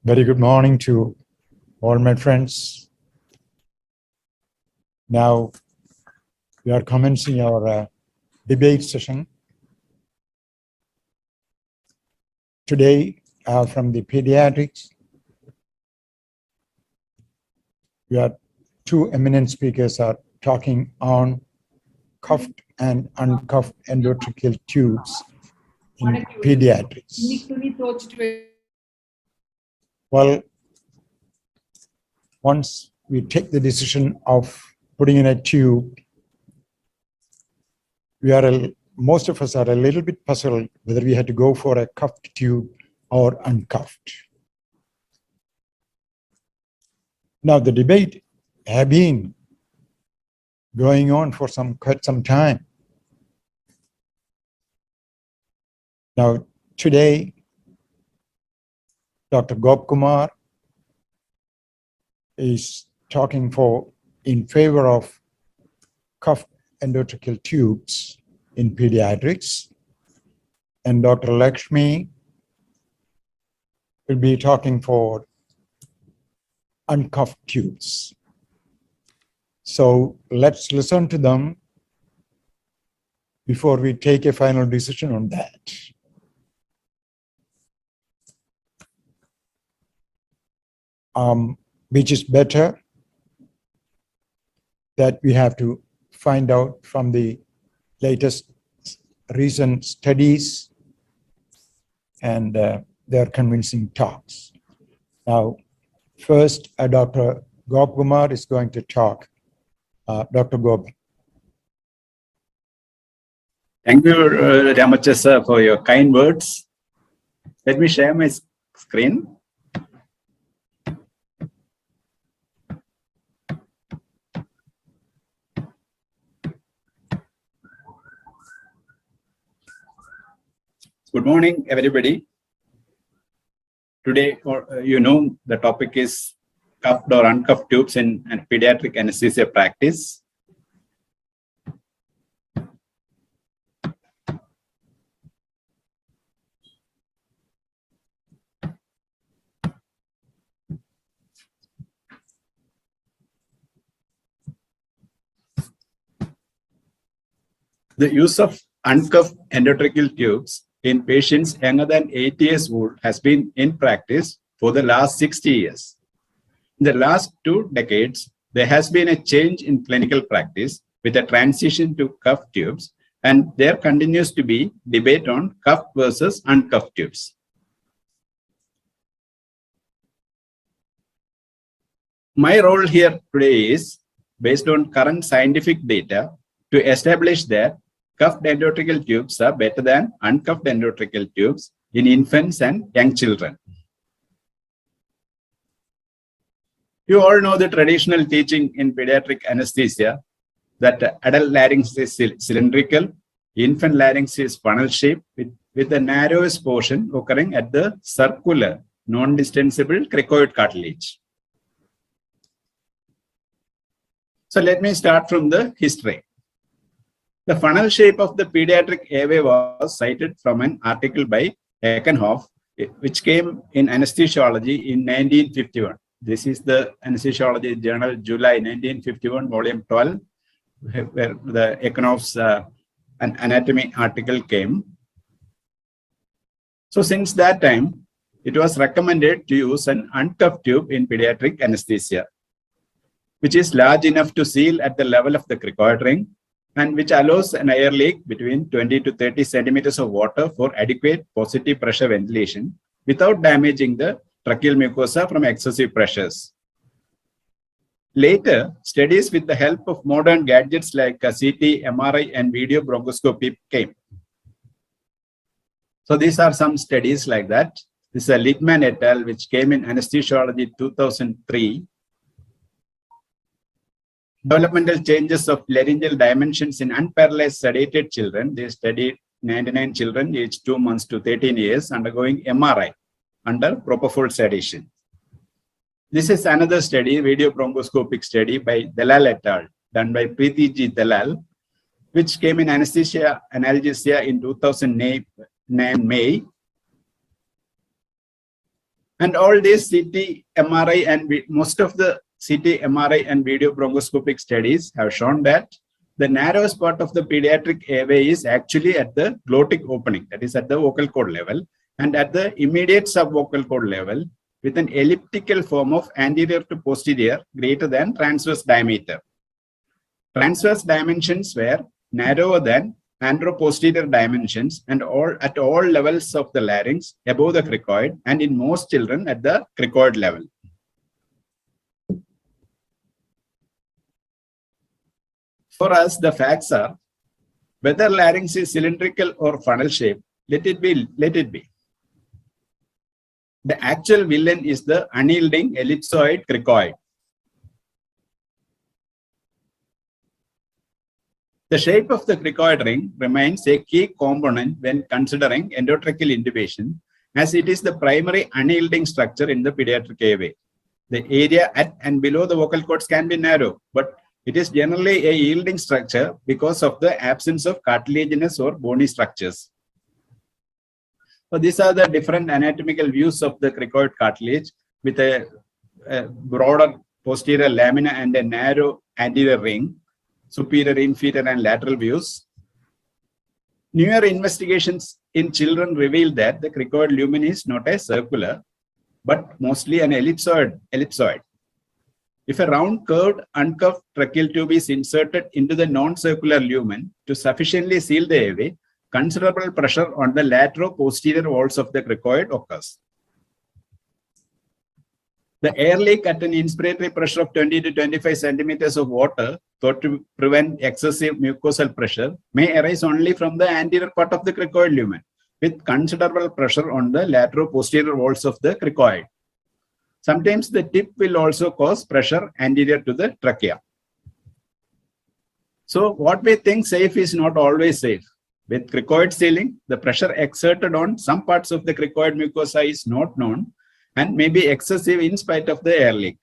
Very good morning to all my friends. Now we are commencing our debate session. Today from the pediatrics, we are two eminent speakers are talking on cuffed and uncuffed endotracheal tubes in pediatrics. Well, once we take the decision of putting in a tube, most of us are a little bit puzzled whether we had to go for a cuffed tube or uncuffed. Now, the debate have been going on for quite some time. Now, today, Dr. Gopakumar is talking in favor of cuffed endotracheal tubes in pediatrics, and Dr. Lakshmi will be talking for uncuffed tubes. So let's listen to them before we take a final decision on that. Which is better, that we have to find out from the latest recent studies and their convincing talks. Now, first, Dr. Gopakumar is going to talk. Dr. Gop. Thank you, Ramacha sir, for your kind words. Let me share my screen. Good morning, everybody. Today, the topic is cuffed or uncuffed tubes in pediatric anesthesia practice. The use of uncuffed endotracheal tubes in patients younger than 8 years old has been in practice for the last 60 years. In the last 2 decades, there has been a change in clinical practice with a transition to cuffed tubes, and there continues to be debate on cuffed versus uncuffed tubes. My role here today is, based on current scientific data, to establish that cuffed endotracheal tubes are better than uncuffed endotracheal tubes in infants and young children. You all know the traditional teaching in pediatric anesthesia that adult larynx is cylindrical, infant larynx is funnel-shaped with the narrowest portion occurring at the circular, non-distensible cricoid cartilage. So let me start from the history. The funnel shape of the pediatric airway was cited from an article by Eckenhoff, which came in anesthesiology in 1951. This is the Anesthesiology Journal, July 1951, volume 12, where the Eckenhoff's anatomy article came. So since that time, it was recommended to use an uncuffed tube in pediatric anesthesia, which is large enough to seal at the level of the cricoid ring, and which allows an air leak between 20 to 30 centimeters of water for adequate positive pressure ventilation without damaging the tracheal mucosa from excessive pressures. Later, studies with the help of modern gadgets like CT, MRI, and video bronchoscopy came. So these are some studies like that. This is a Littman et al., which came in Anesthesiology 2003. Developmental changes of laryngeal dimensions in unparalyzed sedated children. They studied 99 children aged 2 months to 13 years undergoing MRI under propofol sedation. This is another study, video bronchoscopic study by Dalal et al., done by Preeti G. Dalal, which came in Anesthesia Analgesia in 2009 May. And all these CT, MRI, and most of the CT, MRI, and video bronchoscopic studies have shown that the narrowest part of the pediatric airway is actually at the glottic opening, that is at the vocal cord level, and at the immediate subvocal cord level, with an elliptical form of anterior to posterior greater than transverse diameter. Transverse dimensions were narrower than anteroposterior dimensions and at all levels of the larynx above the cricoid, and in most children at the cricoid level. For us, the facts are, whether larynx is cylindrical or funnel shaped, let it be. The actual villain is the unyielding ellipsoid cricoid. The shape of the cricoid ring remains a key component when considering endotracheal intubation, as it is the primary unyielding structure in the pediatric airway. The area at and below the vocal cords can be narrow, but it is generally a yielding structure because of the absence of cartilaginous or bony structures. So these are the different anatomical views of the cricoid cartilage with a broader posterior lamina and a narrow anterior ring, superior, inferior, and lateral views. Newer investigations in children reveal that the cricoid lumen is not a circular, but mostly an ellipsoid. If a round curved uncuffed tracheal tube is inserted into the non-circular lumen to sufficiently seal the airway, considerable pressure on the latero-posterior walls of the cricoid occurs. The air leak at an inspiratory pressure of 20 to 25 centimeters of water, thought to prevent excessive mucosal pressure, may arise only from the anterior part of the cricoid lumen, with considerable pressure on the latero-posterior walls of the cricoid. Sometimes the tip will also cause pressure anterior to the trachea. So what we think safe is not always safe. With cricoid sealing, the pressure exerted on some parts of the cricoid mucosa is not known and may be excessive in spite of the air leak.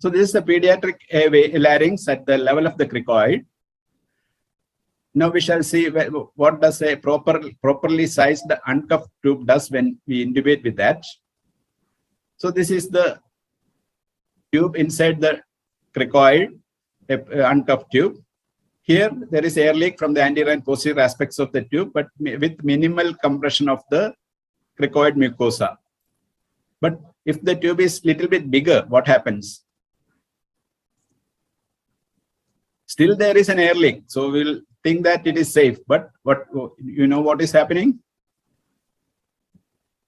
So this is the pediatric airway larynx at the level of the cricoid. Now we shall see what does a properly sized uncuffed tube does when we intubate with that. So this is the tube inside the cricoid, uncuffed tube. Here there is air leak from the anterior and posterior aspects of the tube, but with minimal compression of the cricoid mucosa. But if the tube is little bit bigger, what happens? Still there is an air leak, so we'll think that it is safe. But what is happening?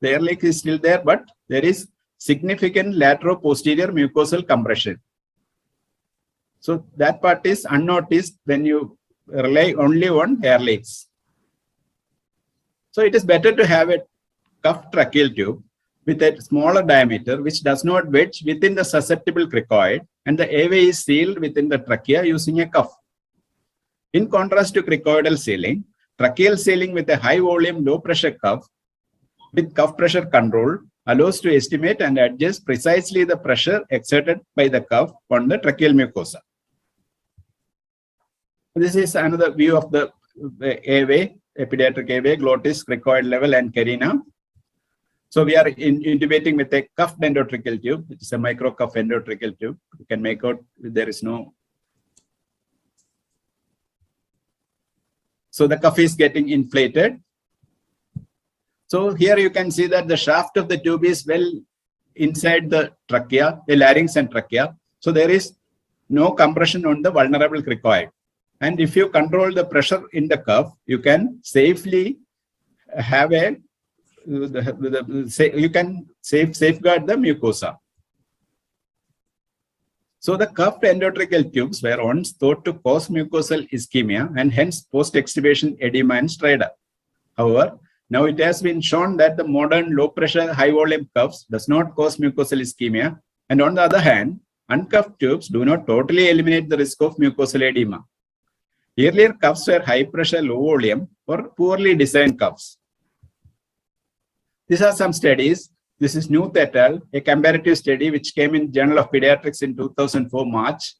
The air leak is still there, but there is significant latero-posterior mucosal compression. So that part is unnoticed when you rely only on air leaks. So it is better to have a cuffed tracheal tube with a smaller diameter which does not wedge within the susceptible cricoid, and the airway is sealed within the trachea using a cuff. In contrast to cricoidal sealing, tracheal sealing with a high volume, low pressure cuff with cuff pressure control allows to estimate and adjust precisely the pressure exerted by the cuff on the tracheal mucosa. This is another view of the airway, a pediatric airway, glottis, cricoid level, and carina. So we are intubating with a cuffed endotracheal tube, which is a micro cuff endotracheal tube. You can make out there is no. So the cuff is getting inflated. So here you can see that the shaft of the tube is well inside the trachea, the larynx and trachea. So there is no compression on the vulnerable cricoid. And if you control the pressure in the cuff, you can safely have safeguard the mucosa. So the cuffed endotracheal tubes were once thought to cause mucosal ischemia and hence post-extubation edema and stridor. However, now it has been shown that the modern low-pressure, high-volume cuffs does not cause mucosal ischemia, and on the other hand, uncuffed tubes do not totally eliminate the risk of mucosal edema. Earlier cuffs were high-pressure, low-volume or poorly designed cuffs. These are some studies. This is New et al., a comparative study which came in Journal of Pediatrics in 2004 March.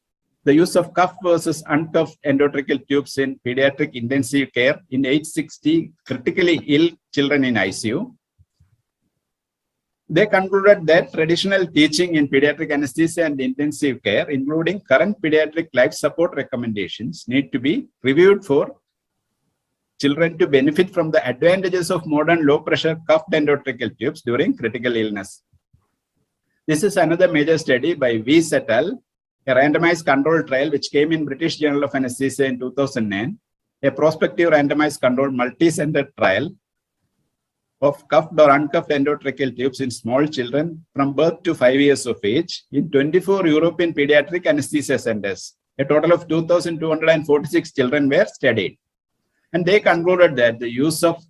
The use of cuffed versus uncuffed endotracheal tubes in pediatric intensive care in age 60 critically ill children in ICU. They concluded that traditional teaching in pediatric anesthesia and intensive care, including current pediatric life support recommendations, need to be reviewed for children to benefit from the advantages of modern low-pressure cuffed endotracheal tubes during critical illness. This is another major study by V. et al., a randomized controlled trial which came in British Journal of Anesthesia in 2009, a prospective randomized controlled multi-center trial of cuffed or uncuffed endotracheal tubes in small children from birth to 5 years of age in 24 European pediatric anesthesia centers. A total of 2,246 children were studied. And they concluded that the use of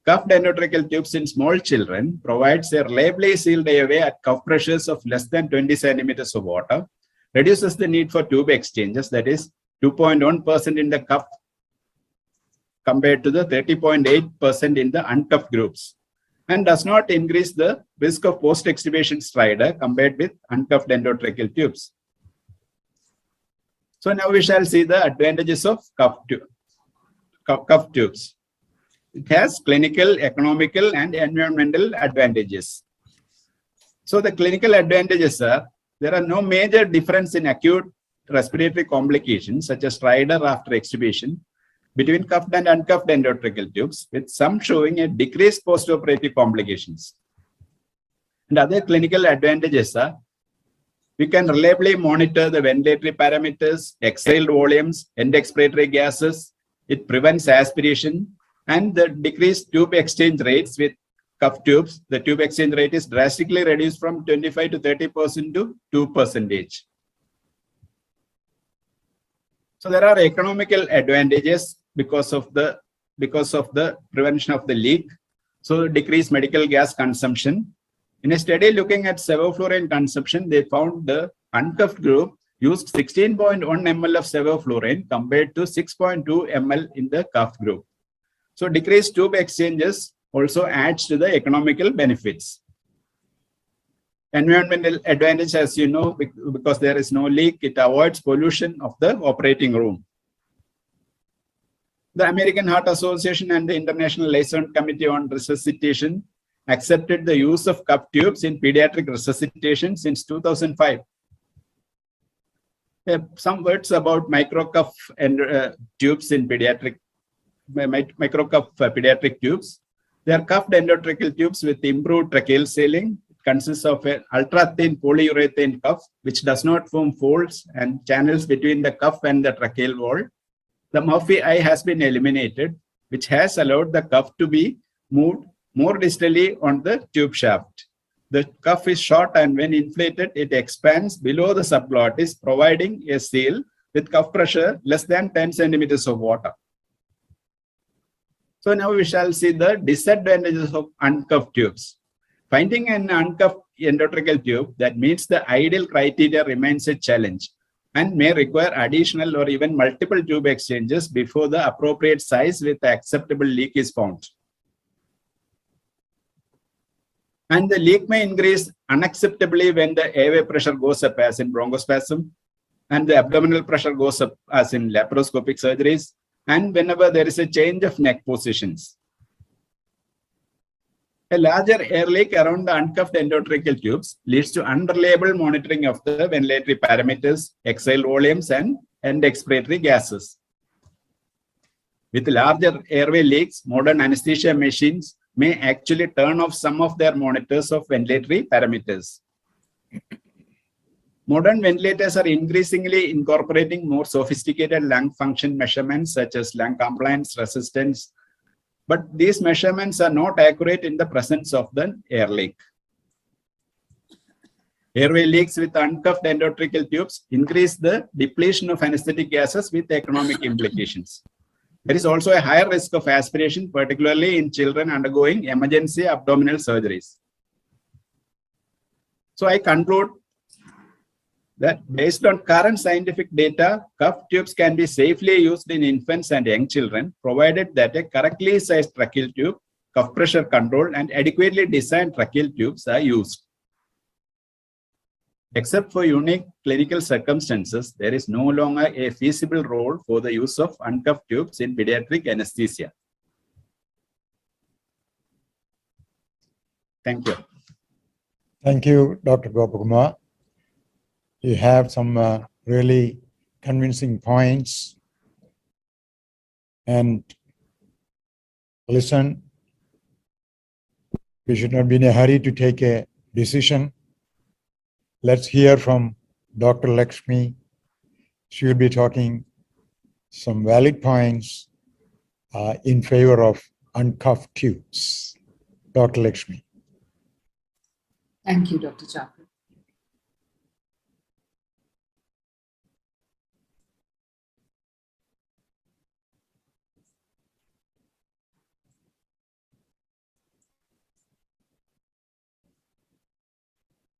cuffed endotracheal tubes in small children provides a reliably sealed airway at cuff pressures of less than 20 centimeters of water, reduces the need for tube exchanges, that is 2.1% in the cuff compared to the 30.8% in the uncuffed groups, and does not increase the risk of post-extubation stridor compared with uncuffed endotracheal tubes. So now we shall see the advantages of cuff tubes. It has clinical, economical, and environmental advantages. So the clinical advantages are, there are no major difference in acute respiratory complications such as stridor after extubation between cuffed and uncuffed endotracheal tubes, with some showing a decreased postoperative complications. And other clinical advantages are, we can reliably monitor the ventilatory parameters, exhaled volumes, end expiratory gases. It prevents aspiration, and the decreased tube exchange rates with cuff tubes. The tube exchange rate is drastically reduced from 25 to 30% to 2%. So there are economical advantages because of the prevention of the leak. So decreased medical gas consumption. In a study looking at sevoflurane consumption, they found the uncuffed group used 16.1 ml of sevoflurane compared to 6.2 ml in the cuffed group. So decreased tube exchanges also adds to the economical benefits. Environmental advantage, as you know, because there is no leak, it avoids pollution of the operating room. The American Heart Association and the International Liaison Committee on Resuscitation accepted the use of cuff tubes in pediatric resuscitation since 2005. Some words about microcuff and tubes in pediatric, microcuff pediatric tubes. They are cuffed endotracheal tubes with improved tracheal sealing. It consists of an ultra-thin polyurethane cuff, which does not form folds and channels between the cuff and the tracheal wall. The Murphy eye has been eliminated, which has allowed the cuff to be moved more distally on the tube shaft. The cuff is short, and when inflated, it expands below the subglottis, providing a seal with cuff pressure less than 10 centimeters of water. So now we shall see the disadvantages of uncuffed tubes. Finding an uncuffed endotracheal tube that meets the ideal criteria remains a challenge and may require additional or even multiple tube exchanges before the appropriate size with acceptable leak is found. And the leak may increase unacceptably when the airway pressure goes up, as in bronchospasm, and the abdominal pressure goes up, as in laparoscopic surgeries, and whenever there is a change of neck positions. A larger air leak around the uncuffed endotracheal tubes leads to unreliable monitoring of the ventilatory parameters, exhale volumes, and end expiratory gases. With larger airway leaks, modern anesthesia machines may actually turn off some of their monitors of ventilatory parameters. Modern ventilators are increasingly incorporating more sophisticated lung function measurements such as lung compliance, resistance, but these measurements are not accurate in the presence of the air leak. Airway leaks with uncuffed endotracheal tubes increase the depletion of anesthetic gases with economic implications. There is also a higher risk of aspiration, particularly in children undergoing emergency abdominal surgeries. So I conclude that based on current scientific data, cuff tubes can be safely used in infants and young children, provided that a correctly sized tracheal tube, cuff pressure control, and adequately designed tracheal tubes are used. Except for unique clinical circumstances, there is no longer a feasible role for the use of uncuffed tubes in pediatric anesthesia. Thank you. Thank you, Dr. Gopakumar. You have some really convincing points. And listen, we should not be in a hurry to take a decision. Let's hear from Dr. Lakshmi. She will be talking some valid points in favor of uncuffed tubes. Dr. Lakshmi. Thank you, Dr. Chapter.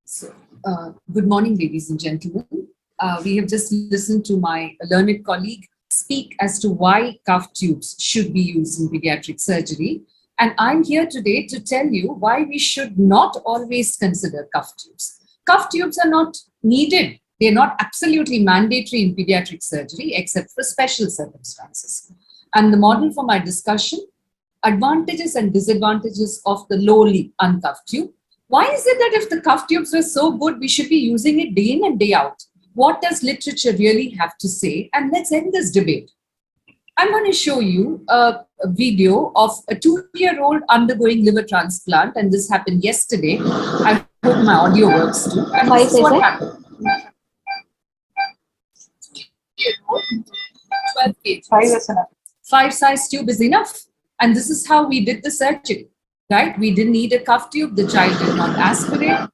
So, good morning, ladies and gentlemen. We have just listened to my learned colleague speak as to why cuff tubes should be used in pediatric surgery. And I'm here today to tell you why we should not always consider cuff tubes. Cuff tubes are not needed. They're not absolutely mandatory in pediatric surgery, except for special circumstances. And the model for my discussion, advantages and disadvantages of the lowly uncuffed tube. Why is it that if the cuff tubes were so good, we should be using it day in and day out? What does literature really have to say? And let's end this debate. I'm going to show you a video of a 2-year-old undergoing liver transplant, and this happened yesterday. I hope my audio works too. And this is what happened. 12 kg. 5 size tube is enough. And this is how we did the surgery, right? We didn't need a cuff tube. The child did not aspirate.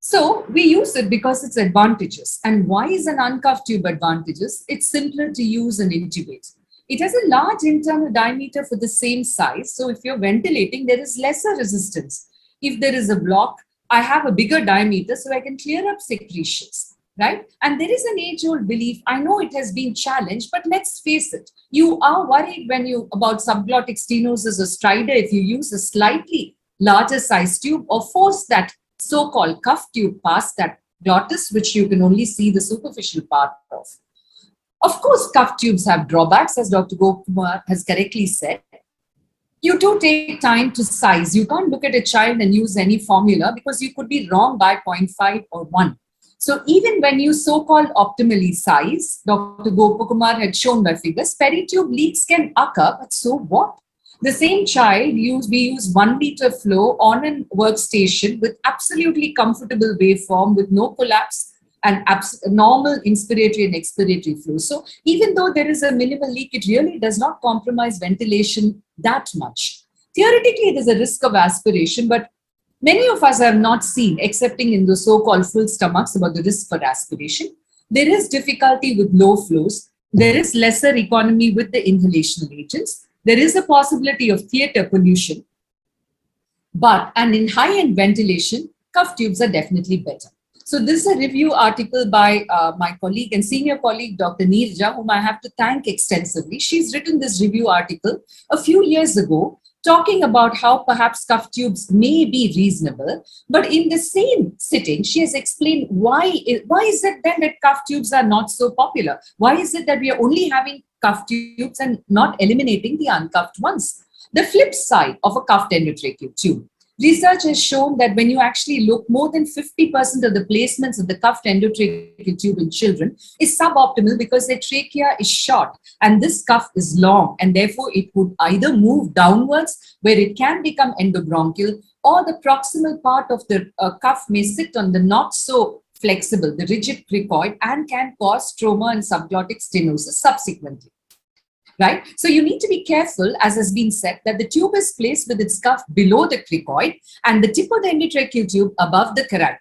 So we use it because it's advantageous. And why is an uncuffed tube advantageous? It's simpler to use and intubate. It has a large internal diameter for the same size. So if you're ventilating, there is lesser resistance. If there is a block, I have a bigger diameter so I can clear up secretions, right? And there is an age-old belief. I know it has been challenged, but let's face it. You are worried about subglottic stenosis or stridor if you use a slightly larger size tube or force that so-called cuff tube past that glottis, which you can only see the superficial part of. Of course, cuff tubes have drawbacks, as Dr. Gopakumar has correctly said. You do take time to size. You can't look at a child and use any formula because you could be wrong by 0.5 or 1. So even when you so-called optimally size, Dr. Gopakumar had shown by figures, peritube leaks can occur, but so what? The same child, we use 1 liter flow on a workstation with absolutely comfortable waveform with no collapse and normal inspiratory and expiratory flow. So even though there is a minimal leak, it really does not compromise ventilation that much. Theoretically, there's a risk of aspiration, but many of us have not seen, excepting in the so-called full stomachs, about the risk for aspiration. There is difficulty with low flows. There is lesser economy with the inhalational agents. There is a possibility of theater pollution, and in high-end ventilation, cuff tubes are definitely better. So this is a review article by my colleague and senior colleague, Dr. Neerja, whom I have to thank extensively. She's written this review article a few years ago, talking about how perhaps cuff tubes may be reasonable, but in the same sitting, she has explained why is it then that cuff tubes are not so popular? Why is it that we are only having cuff tubes and not eliminating the uncuffed ones? The flip side of a cuffed endotracheal tube. Research has shown that when you actually look, more than 50% of the placements of the cuffed endotracheal tube in children is suboptimal because their trachea is short and this cuff is long, and therefore it would either move downwards where it can become endobronchial, or the proximal part of the cuff may sit on the not so flexible, the rigid cricoid, and can cause trauma and subglottic stenosis subsequently. Right? So you need to be careful, as has been said, that the tube is placed with its cuff below the cricoid and the tip of the endotracheal tube above the carotid.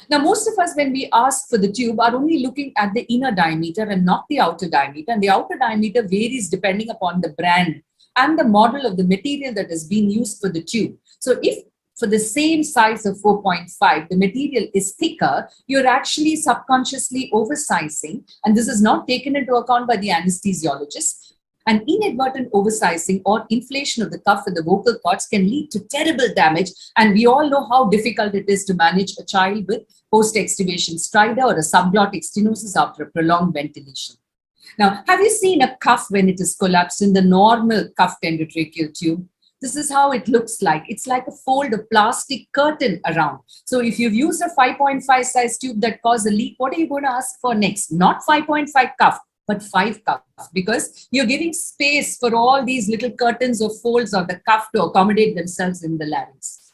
Now, most of us, when we ask for the tube, are only looking at the inner diameter and not the outer diameter. And the outer diameter varies depending upon the brand and the model of the material that has been used for the tube. So if for the same size of 4.5, the material is thicker, you're actually subconsciously oversizing, and this is not taken into account by the anesthesiologist. And inadvertent oversizing or inflation of the cuff and the vocal cords can lead to terrible damage. And we all know how difficult it is to manage a child with post-extubation stridor or a subglottic stenosis after a prolonged ventilation. Now, have you seen a cuff when it is collapsed in the normal cuffed endotracheal tube? This is how it looks like. It's like a fold of plastic curtain around. So if you've used a 5.5 size tube that caused a leak, what are you going to ask for next? Not 5.5 cuff, but 5 cuff, because you're giving space for all these little curtains or folds of the cuff to accommodate themselves in the larynx.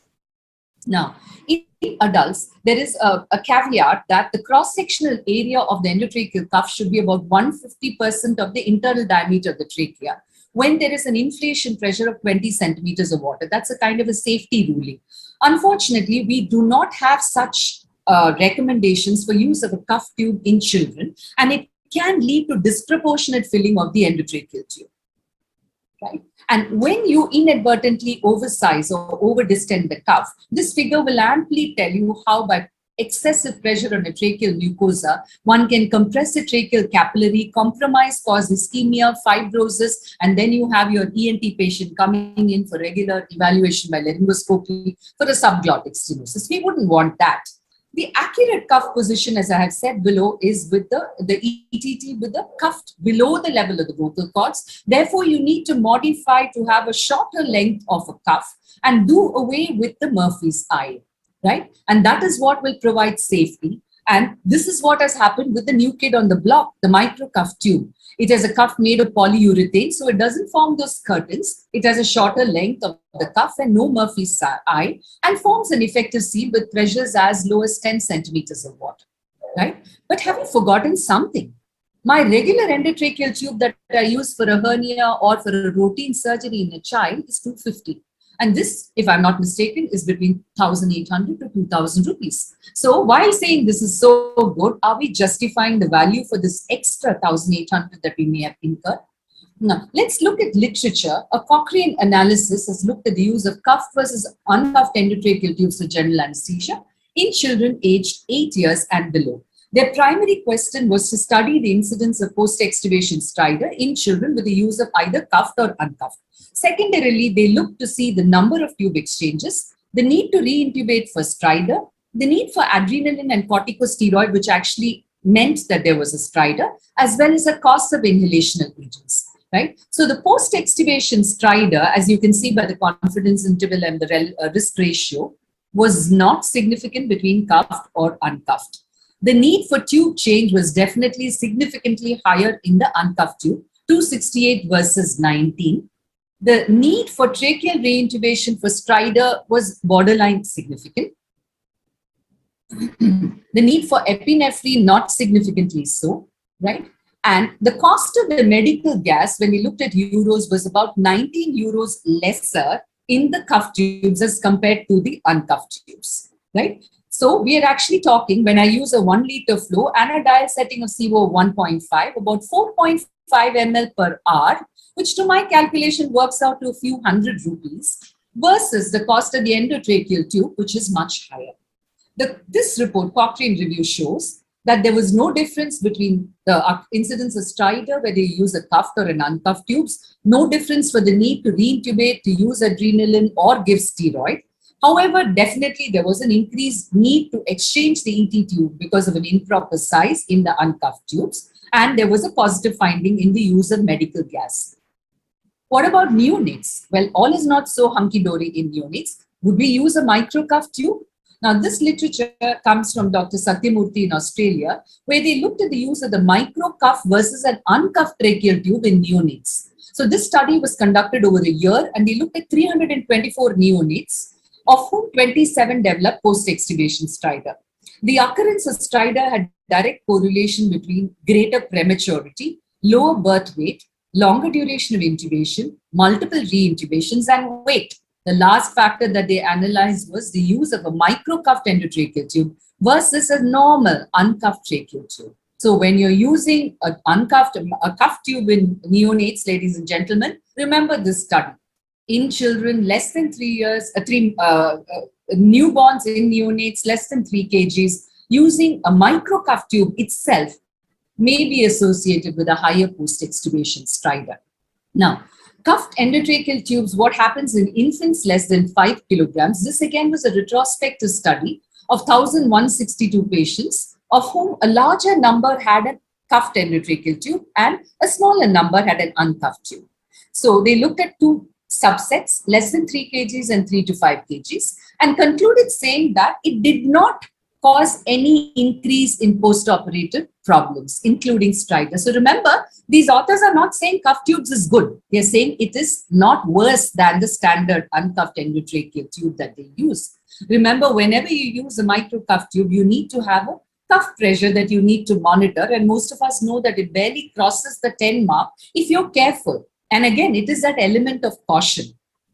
Now, in adults, there is a caveat that the cross-sectional area of the endotracheal cuff should be about 150% of the internal diameter of the trachea when there is an inflation pressure of 20 centimeters of water. That's a kind of a safety ruling. Unfortunately, we do not have such recommendations for use of a cuff tube in children, and it can lead to disproportionate filling of the endotracheal tube. Right? And when you inadvertently oversize or overdistend the cuff, this figure will amply tell you how by excessive pressure on a tracheal mucosa, one can compress the tracheal capillary, compromise, cause ischemia, fibrosis, and then you have your ENT patient coming in for regular evaluation by laryngoscopy for a subglottic stenosis. We wouldn't want that. The accurate cuff position, as I have said below, is with the ETT with the cuff below the level of the vocal cords. Therefore, you need to modify to have a shorter length of a cuff and do away with the Murphy's eye, right? And that is what will provide safety. And this is what has happened with the new kid on the block, the micro cuff tube. It has a cuff made of polyurethane, so it doesn't form those curtains. It has a shorter length of the cuff and no Murphy's eye, and forms an effective seal with pressures as low as 10 centimeters of water, right? But have you forgotten something? My regular endotracheal tube that I use for a hernia or for a routine surgery in a child is 250. And this, if I'm not mistaken, is between 1,800 to 2,000 rupees. So while saying this is so good, are we justifying the value for this extra 1,800 that we may have incurred? Now, let's look at literature. A Cochrane analysis has looked at the use of cuffed versus uncuffed endotracheal tubes for general anesthesia in children aged 8 years and below. Their primary question was to study the incidence of post-extubation stridor in children with the use of either cuffed or uncuffed. Secondarily, they looked to see the number of tube exchanges, the need to re-intubate for stridor, the need for adrenaline and corticosteroid, which actually meant that there was a stridor, as well as the cost of inhalational agents. Right? So the post-extubation stridor, as you can see by the confidence interval and the risk ratio, was not significant between cuffed or uncuffed. The need for tube change was definitely significantly higher in the uncuffed tube, 268 versus 19. The need for tracheal reintubation for stridor was borderline significant. The need for epinephrine, not significantly so, right? And the cost of the medical gas, when we looked at euros, was about 19 euros lesser in the cuffed tubes as compared to the uncuffed tubes, right? So we are actually talking, when I use a 1 liter flow and a dial setting of CO 1.5, about 4.5 ml per hour, which to my calculation works out to a few hundred rupees, versus the cost of the endotracheal tube, which is much higher. This report, Cochrane review, shows that there was no difference between the incidence of stridor, whether you use a cuffed or an uncuffed tubes, no difference for the need to reintubate, to use adrenaline or give steroid. However, definitely there was an increased need to exchange the ET tube because of an improper size in the uncuffed tubes, and there was a positive finding in the use of medical gas. What about neonates? Well, all is not so hunky-dory in neonates. Would we use a microcuff tube? Now, this literature comes from Dr. Satyamurthy in Australia, where they looked at the use of the microcuff versus an uncuffed tracheal tube in neonates. So this study was conducted over a year, and they looked at 324 neonates, of whom 27 developed post-extubation stridor. The occurrence of stridor had direct correlation between greater prematurity, lower birth weight, longer duration of intubation, multiple re-intubations, and weight. The last factor that they analyzed was the use of a microcuffed endotracheal tube versus a normal uncuffed tracheal tube. So when you're using a cuffed tube in neonates, ladies and gentlemen, remember this study. In children less than 3 years, newborns in neonates less than 3 kgs, using a microcuff tube itself may be associated with a higher post-extubation stridor. Now, cuffed endotracheal tubes, what happens in infants less than 5 kilograms? This again was a retrospective study of 1,162 patients, of whom a larger number had a cuffed endotracheal tube and a smaller number had an uncuffed tube. So they looked at two subsets, less than 3 kgs and 3 to 5 kgs, and concluded saying that it did not cause any increase in post-operative problems, including stridor. So remember, these authors are not saying cuff tubes is good. They're saying it is not worse than the standard uncuffed endotracheal tube that they use. Remember, whenever you use a micro cuff tube, you need to have a cuff pressure that you need to monitor. And most of us know that it barely crosses the 10 mark if you're careful. And again, it is that element of caution.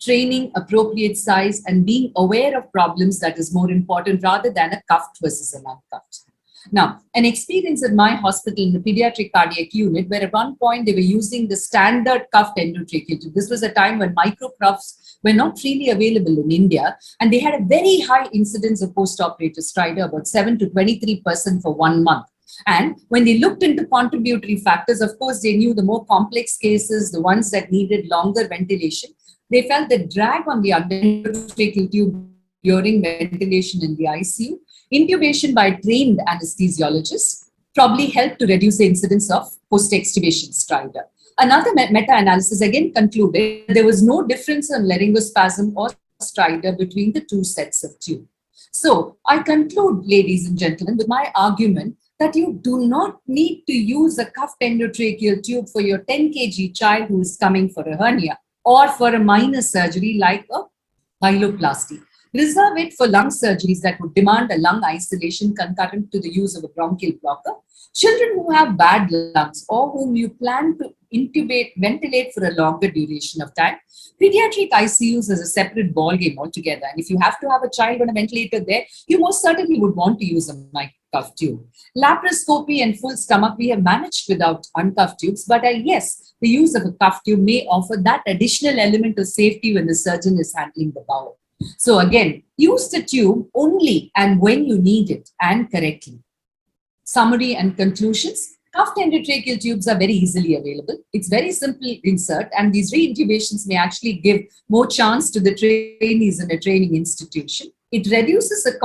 Training, appropriate size, and being aware of problems that is more important rather than a cuffed versus an uncuffed. Now, an experience at my hospital in the pediatric cardiac unit, where at one point they were using the standard cuffed endotracheal tube. This was a time when micro cuffs were not freely available in India, and they had a very high incidence of post-operative stridor, about 7 to 23% for 1 month. And when they looked into contributory factors, of course, they knew the more complex cases, the ones that needed longer ventilation, they felt the drag on the endotracheal tube during ventilation in the ICU, intubation by trained anesthesiologists probably helped to reduce the incidence of post-extubation stridor. Another meta-analysis again concluded there was no difference in laryngospasm or stridor between the two sets of tube. So I conclude, ladies and gentlemen, with my argument that you do not need to use a cuffed endotracheal tube for your 10 kg child who is coming for a hernia or for a minor surgery like a pyeloplasty. Reserve it for lung surgeries that would demand a lung isolation concurrent to the use of a bronchial blocker. Children who have bad lungs or whom you plan to ventilate for a longer duration of time. Pediatric ICUs is a separate ballgame altogether. And if you have to have a child on a ventilator there, you most certainly would want to use a cuff tube. Laparoscopy and full stomach we have managed without uncuffed tubes, but yes, the use of a cuff tube may offer that additional element of safety when the surgeon is handling the bowel. So again, use the tube only and when you need it and correctly. Summary and conclusions. Cuffed endotracheal tubes are very easily available. It's very simple insert, and these reintubations may actually give more chance to the trainees in a training institution. It reduces the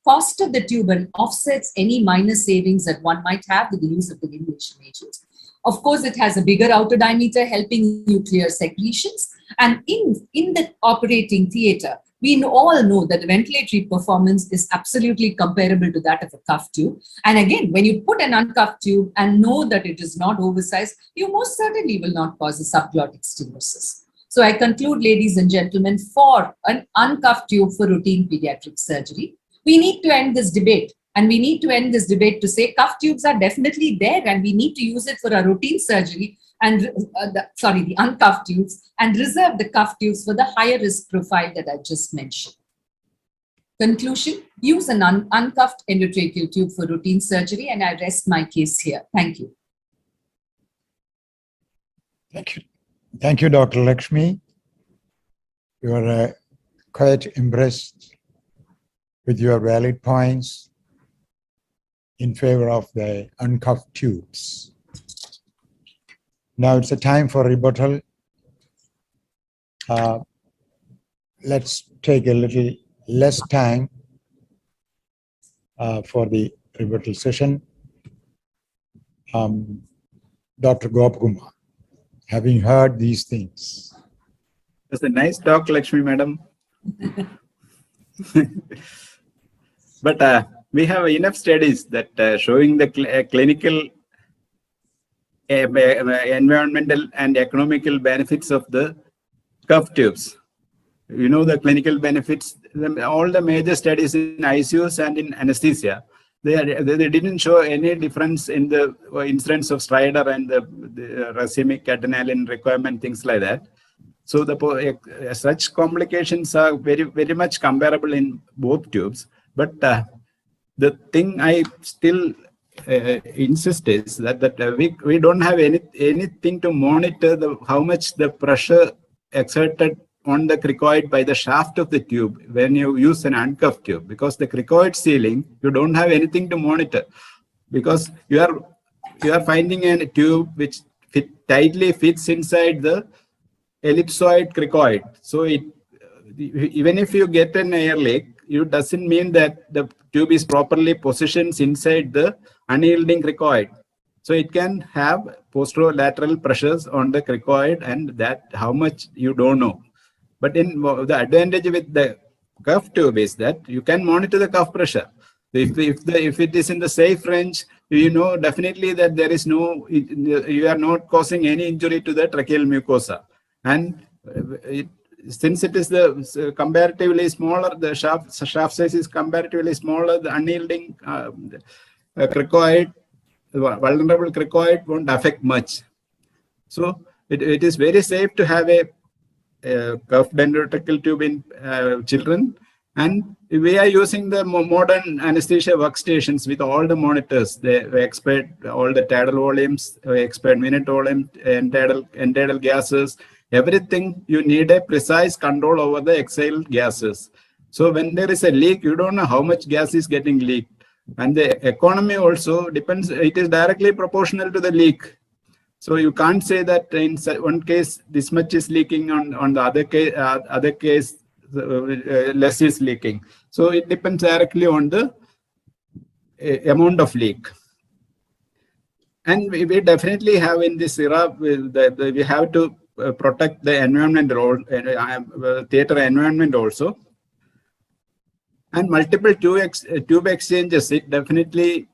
cost of the tube and offsets any minor savings that one might have with the use of the inhalation agent. Of course, it has a bigger outer diameter, helping you clear secretions. And in the operating theater, we all know that the ventilatory performance is absolutely comparable to that of a cuff tube. And again, when you put an uncuffed tube and know that it is not oversized, you most certainly will not cause a subglottic stenosis. So I conclude, ladies and gentlemen, for an uncuffed tube for routine pediatric surgery, we need to end this debate. And we need to end this debate to say cuff tubes are definitely there and we need to use it for our routine surgery and the uncuffed tubes, and reserve the cuff tubes for the higher risk profile that I just mentioned. Conclusion, use an uncuffed endotracheal tube for routine surgery, and I rest my case here. Thank you. Thank you. Thank you, Dr. Lakshmi. You are quite impressed with your valid points in favor of the uncuffed tubes. Now it's a time for rebuttal. Let's take a little less time for the rebuttal session. Dr. Gopakumar, having heard these things. That's a nice talk, Lakshmi madam. But we have enough studies that showing the clinical, environmental and economical benefits of the cuff tubes. You know the clinical benefits, all the major studies in ICUs and in anesthesia, they didn't show any difference in the incidence of stridor and the racemic adrenaline requirement, things like that. So such complications are very much comparable in both tubes. But the thing I still insist is that we don't have anything to monitor how much the pressure exerted on the cricoid by the shaft of the tube when you use an uncuffed tube, because the cricoid sealing, you don't have anything to monitor, because you are finding a tube which tightly fits inside the ellipsoid cricoid. So even if you get an air leak, it doesn't mean that the tube is properly positioned inside the unyielding cricoid. So it can have posterolateral pressures on the cricoid, and that how much you don't know. But the advantage with the cuff tube is that you can monitor the cuff pressure. If it is in the safe range, you know definitely that there is no, you are not causing any injury to the tracheal mucosa. And since it is the comparatively smaller, the shaft size is comparatively smaller, the unyielding cricoid, vulnerable cricoid won't affect much. So it is very safe to have a cuffed endotracheal tube in children. And we are using the modern anesthesia workstations with all the monitors. They expert all the tidal volumes, expert minute volume, end-tidal gases, everything. You need a precise control over the exhaled gases. So when there is a leak, you don't know how much gas is getting leaked. And the economy also depends, it is directly proportional to the leak. So you can't say that in one case this much is leaking, on the other case less is leaking. So it depends directly on the amount of leak. And we definitely have in this era, we have to protect the environment, theater environment also. And multiple tube exchanges, it definitely,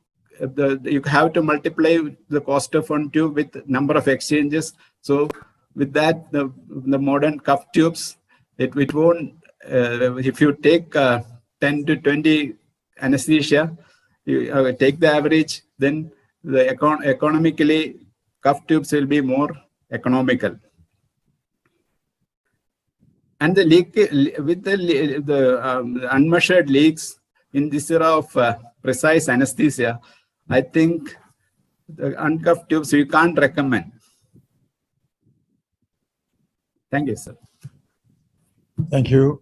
you have to multiply the cost of one tube with number of exchanges. So with that, the modern cuff tubes, it won't, if you take 10 to 20 anesthesia, you take the average, then the economically cuff tubes will be more economical. And the leak, with the unmeasured leaks in this era of precise anesthesia, I think the uncuffed tubes you can't recommend. Thank you, sir. Thank you.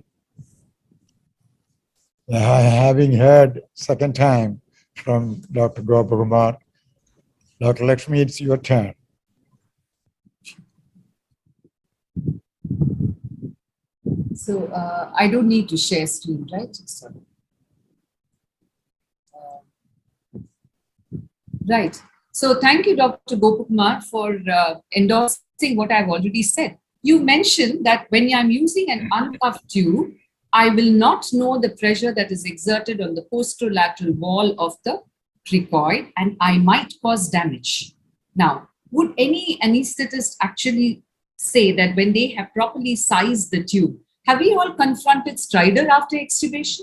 Having heard second time from Dr. Gopakumar, Dr. Lakshmi, it's your turn. So I don't need to share screen, right? Sorry. Right. So thank you, Dr. Gopakumar, for endorsing what I've already said. You mentioned that when I'm using an uncuffed tube, I will not know the pressure that is exerted on the posterolateral wall of the cricoid, and I might cause damage. Now, would any anesthetist actually say that when they have properly sized the tube, have we all confronted stridor after extubation?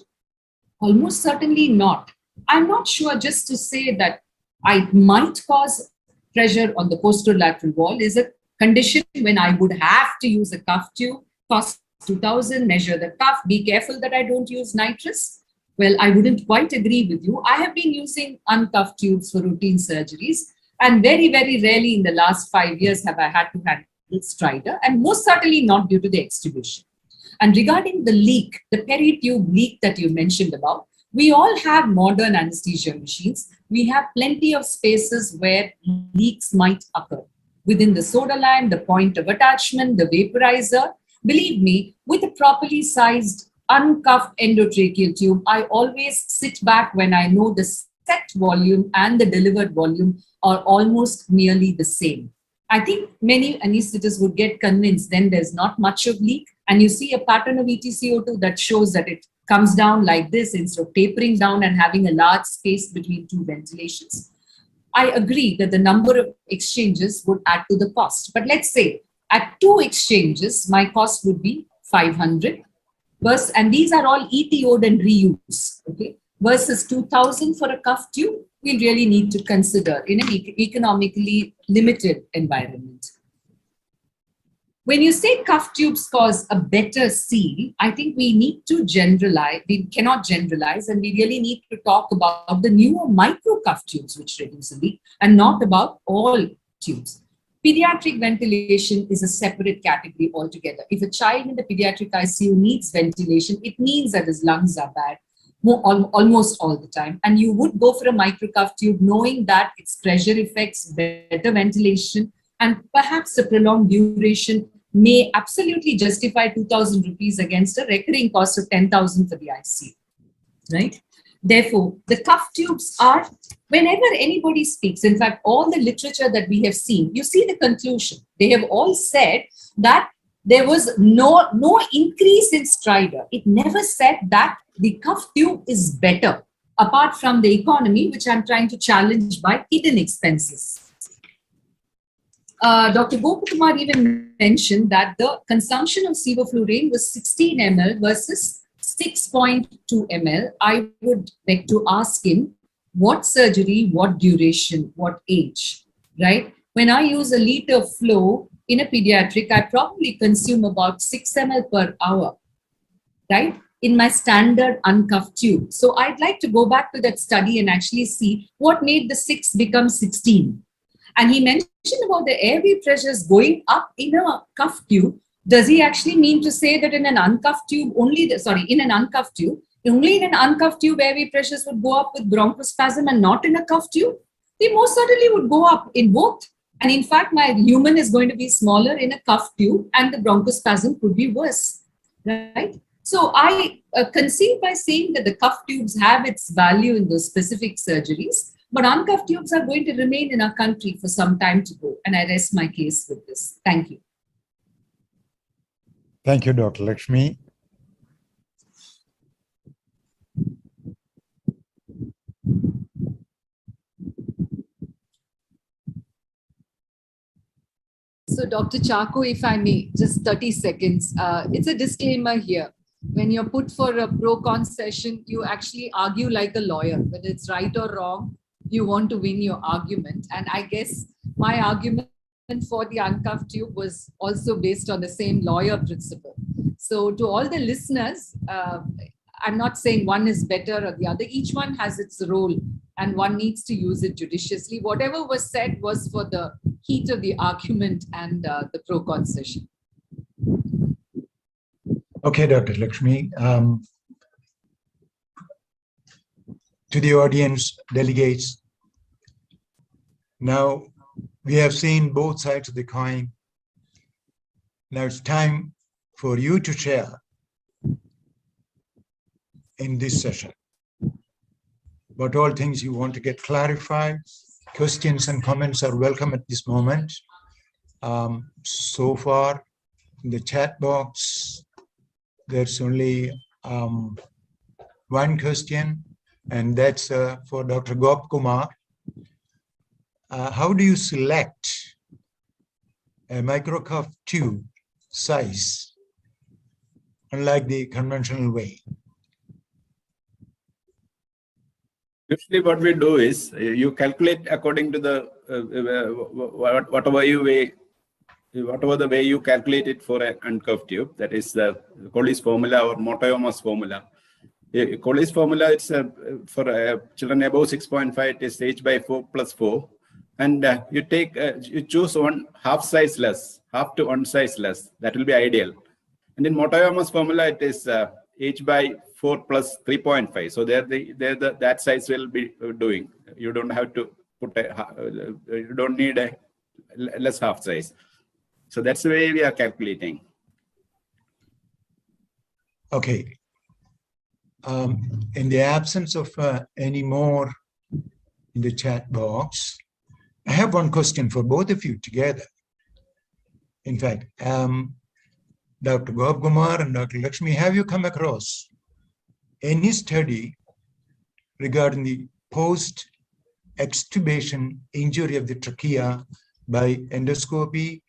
Almost certainly not. I'm not sure just to say that I might cause pressure on the posterolateral wall is a condition when I would have to use a cuff tube, cost 2,000, measure the cuff, be careful that I don't use nitrous. Well, I wouldn't quite agree with you. I have been using uncuffed tubes for routine surgeries, and very, very rarely in the last 5 years have I had to handle stridor, and most certainly not due to the extubation. And regarding the leak, the peritube leak that you mentioned about, we all have modern anesthesia machines. We have plenty of spaces where leaks might occur. Within the soda line, the point of attachment, the vaporizer. Believe me, with a properly sized uncuffed endotracheal tube, I always sit back when I know the set volume and the delivered volume are almost nearly the same. I think many anesthetists would get convinced then there's not much of leak, and you see a pattern of ETCO2 that shows that it comes down like this instead of tapering down and having a large space between two ventilations. I agree that the number of exchanges would add to the cost. But let's say at 2 exchanges, my cost would be 500. And these are all ETO'd and reuse, okay? Versus 2,000 for a cuff tube, we really need to consider in an economically limited environment. When you say cuff tubes cause a better seal, I think we need to generalize. We cannot generalize, and we really need to talk about the newer micro cuff tubes, which reduce the leak, and not about all tubes. Pediatric ventilation is a separate category altogether. If a child in the pediatric ICU needs ventilation, it means that his lungs are bad almost all the time. And you would go for a micro cuff tube knowing that its pressure effects, better ventilation, and perhaps a prolonged duration may absolutely justify 2,000 rupees against a recurring cost of 10,000 for the ICU, right? Therefore, the cuff tubes are, whenever anybody speaks, in fact, all the literature that we have seen, you see the conclusion. They have all said that there was no increase in stridor. It never said that the cuff tube is better, apart from the economy, which I'm trying to challenge by hidden expenses. Dr. Gopakumar even mentioned that the consumption of sevoflurane was 16 ml versus 6.2 ml. I would beg to ask him, what surgery, what duration, what age, right? When I use a liter flow in a pediatric, I probably consume about 6 ml per hour, right? In my standard uncuffed tube. So I'd like to go back to that study and actually see what made the 6 become 16. And he mentioned about the airway pressures going up in a cuffed tube. Does he actually mean to say that in an uncuffed tube, only in an uncuffed tube airway pressures would go up with bronchospasm and not in a cuffed tube? They most certainly would go up in both. And in fact, my lumen is going to be smaller in a cuffed tube and the bronchospasm could be worse, right? So I concede by saying that the cuffed tubes have its value in those specific surgeries, but uncuffed tubes are going to remain in our country for some time to go. And I rest my case with this. Thank you. Thank you, Dr. Lakshmi. So Dr. Chako, if I may, just 30 seconds. It's a disclaimer here. When you're put for a pro-con session, you actually argue like a lawyer. Whether it's right or wrong, you want to win your argument. And I guess my argument for the uncuffed tube was also based on the same lawyer principle. So to all the listeners, I'm not saying one is better or the other. Each one has its role and one needs to use it judiciously. Whatever was said was for the heat of the argument and the pro-con session. Okay, Dr. Lakshmi. To the audience, delegates, now we have seen both sides of the coin. Now it's time for you to share in this session what all things you want to get clarified. Questions and comments are welcome at this moment. So far, in the chat box, there's only one question, and that's for Dr. Gopakumar. How do you select a microcuff tube size, unlike the conventional way? Usually what we do is you calculate according to the whatever the way you calculate it for an uncuffed tube. That is the Colles formula or Motoyoma's formula. Colles formula, it's for children above 6.5, it is h by 4 plus 4. And you choose one half size less, half to one size less. That will be ideal. And in Motoyoma's formula, it is h by 4 plus 3.5. So that size will be doing. You don't have to put you don't need a less half size. So that's the way we are calculating. Okay. In the absence of any more in the chat box, I have one question for both of you together. In fact, Dr. Gopakumar and Dr. Lakshmi, have you come across any study regarding the post-extubation injury of the trachea by endoscopy?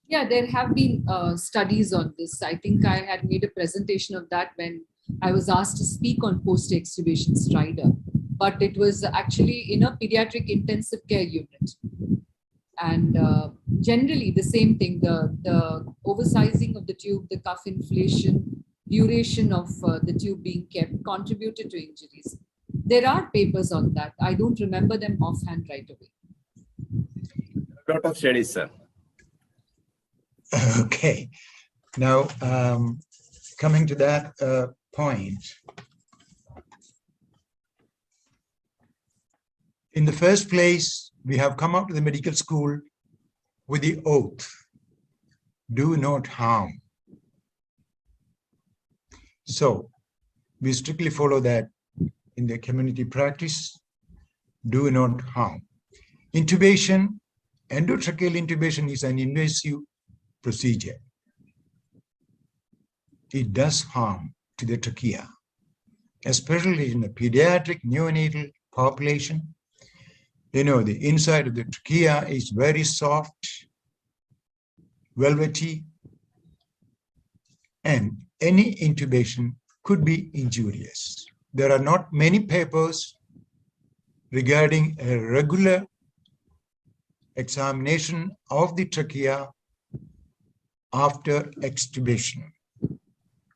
Yeah, there have been studies on this. I think I had made a presentation of that when I was asked to speak on post-extubation stridor. But it was actually in a pediatric intensive care unit. And generally the same thing, the oversizing of the tube, the cuff inflation, duration of the tube being kept contributed to injuries. There are papers on that. I don't remember them offhand right away. A lot of studies, sir. Okay. Now, coming to that point, in the first place, we have come out to the medical school with the oath, do not harm. So we strictly follow that in the community practice, do not harm. Intubation endotracheal intubation is an invasive procedure. It does harm to the trachea, especially in the pediatric neonatal population. You know, the inside of the trachea is very soft, velvety, and any intubation could be injurious. There are not many papers regarding a regular examination of the trachea after extubation.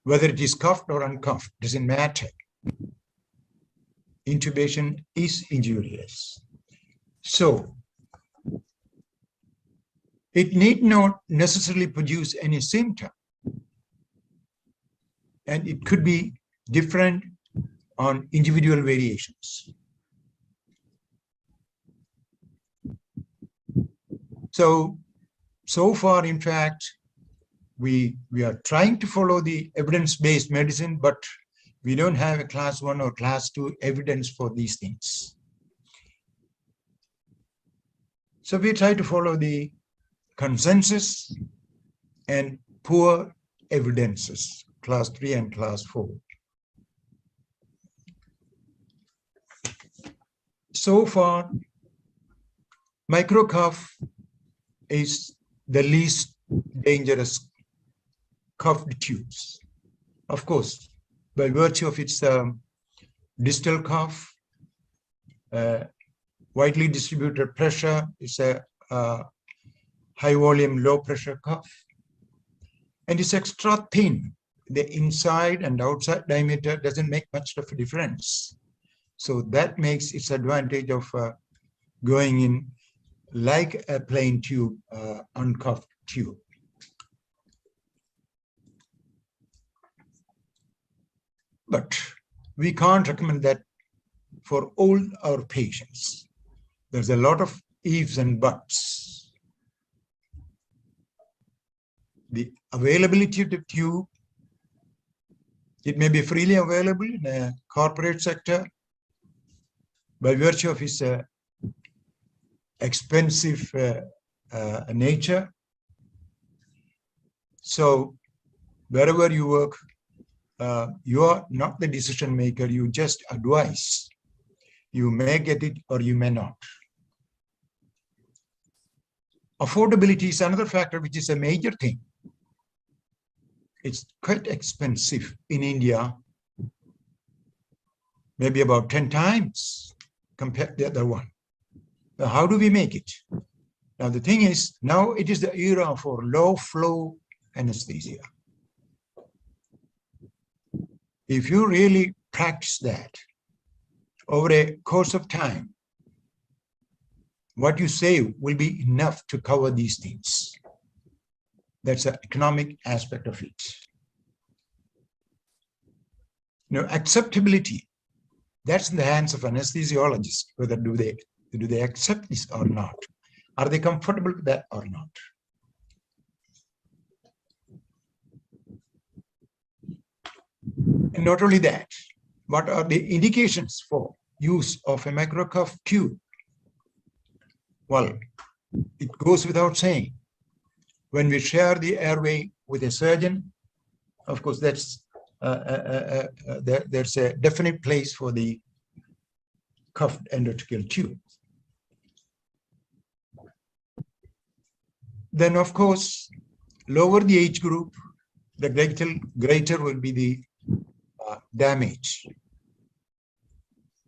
Whether it is cuffed or uncuffed, doesn't matter. Intubation is injurious. So, it need not necessarily produce any symptom. And it could be different on individual variations. So far, in fact, we are trying to follow the evidence-based medicine, but we don't have a class 1 or class 2 evidence for these things. So we try to follow the consensus and poor evidences, class 3 and class 4. So far, microcuff is the least dangerous cuffed tubes. Of course, by virtue of its distal cuff, widely distributed pressure, is a high volume, low pressure cuff. And it's extra thin. The inside and outside diameter doesn't make much of a difference. So that makes its advantage of going in like a plain tube, uncuffed tube. But we can't recommend that for all our patients. There's a lot of ifs and buts. The availability of the tube, it may be freely available in a corporate sector by virtue of its expensive nature. So wherever you work, you are not the decision maker, you just advise. You may get it or you may not. Affordability is another factor which is a major thing. It's quite expensive in India, maybe about 10 times compared to the other one. Now, how do we make it? Now, the thing is, now it is the era for low flow anesthesia. If you really practice that over a course of time, what you save will be enough to cover these things. That's the economic aspect of it. You know, acceptability, that's in the hands of anesthesiologists, whether do they accept this or not? Are they comfortable with that or not? And not only that, what are the indications for use of a microcuff tube? Well, it goes without saying. When we share the airway with a surgeon, of course, that's there's a definite place for the cuffed endotracheal tube. Then, of course, lower the age group, the greater will be the damage.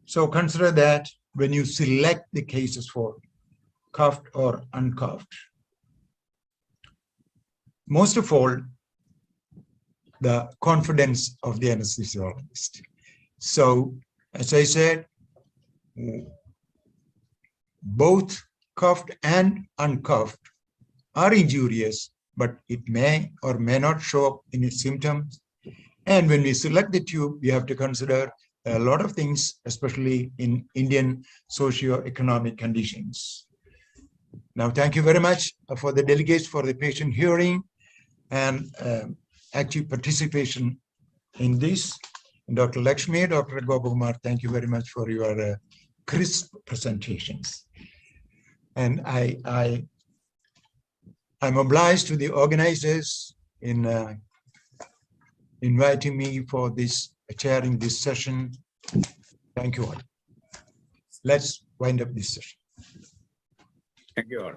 So consider that when you select the cases for cuffed or uncuffed. Most of all, the confidence of the anesthesiologist. So, as I said, both cuffed and uncuffed are injurious, but it may or may not show up in its symptoms. And when we select the tube, we have to consider a lot of things, especially in Indian socio-economic conditions. Now, thank you very much for the delegates for the patient hearing and active participation in this. Dr. Lakshmi, Dr. Gopakumar, thank you very much for your crisp presentations. And I'm obliged to the organizers in inviting me for this, chairing this session. Thank you all. Let's wind up this session. Thank you all.